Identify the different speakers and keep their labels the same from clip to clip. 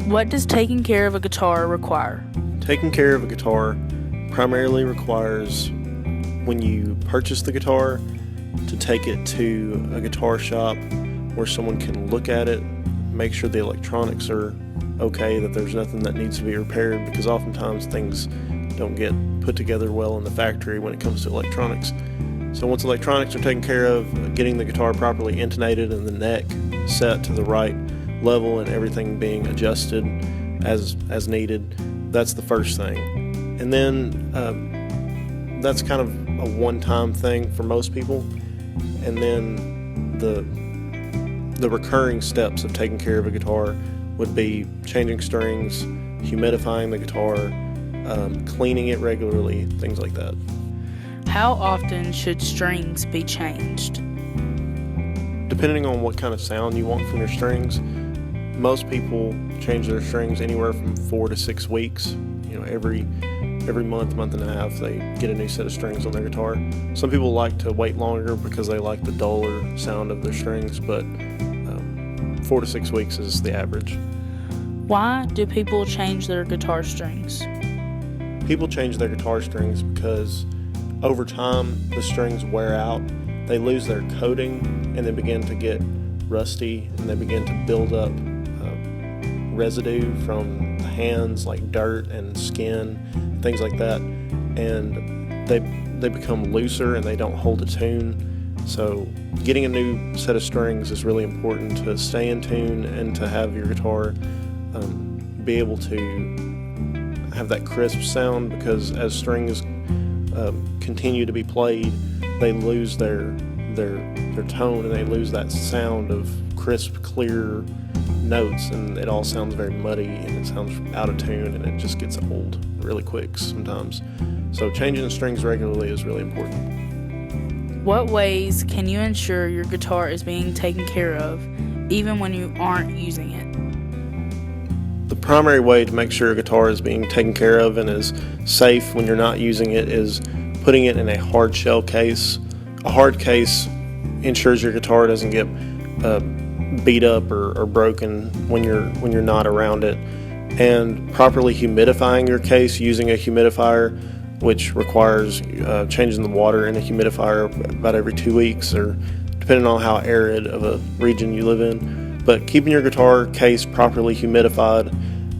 Speaker 1: What does taking care of a guitar require?
Speaker 2: Taking care of a guitar primarily requires, when you purchase the guitar, to take it to a guitar shop where someone can look at it, make sure the electronics are okay, that there's nothing that needs to be repaired, because oftentimes things don't get put together well in the factory when it comes to electronics. So once electronics are taken care of, getting the guitar properly intonated and the neck set to the right level and everything being adjusted as needed, that's the first thing. And then that's kind of a one-time thing for most people. And then the recurring steps of taking care of a guitar would be changing strings, humidifying the guitar, cleaning it regularly, things like that.
Speaker 1: How often should strings be changed?
Speaker 2: Depending on what kind of sound you want from your strings, most people change their strings anywhere from 4 to 6 weeks. Every month and a half, they get a new set of strings on their guitar. Some people like to wait longer because they like the duller sound of their strings, but 4 to 6 weeks is the average.
Speaker 1: Why do people change their guitar strings?
Speaker 2: People change their guitar strings because over time the strings wear out, they lose their coating, and they begin to get rusty, and they begin to build up residue from the hands, like dirt and skin, things like that, and they become looser and they don't hold a tune. So getting a new set of strings is really important to stay in tune and to have your guitar be able to have that crisp sound, because as strings continue to be played, they lose their tone and they lose that sound of crisp, clear notes, and it all sounds very muddy and it sounds out of tune, and it just gets old really quick sometimes. So changing the strings regularly is really important.
Speaker 1: What ways can you ensure your guitar is being taken care of even when you aren't using it?
Speaker 2: The primary way to make sure a guitar is being taken care of and is safe when you're not using it is putting it in a hard shell case. A hard case ensures your guitar doesn't get beat up or broken when you're not around it. And properly humidifying your case using a humidifier, which requires changing the water in a humidifier about every 2 weeks, or depending on how arid of a region you live in. But keeping your guitar case properly humidified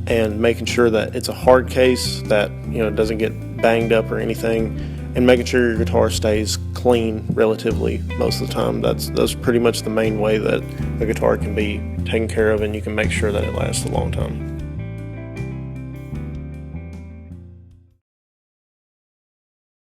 Speaker 2: and making sure that it's a hard case, that it doesn't get banged up or anything, and making sure your guitar stays clean relatively most of the time. That's pretty much the main way that a guitar can be taken care of, and you can make sure that it lasts a long time.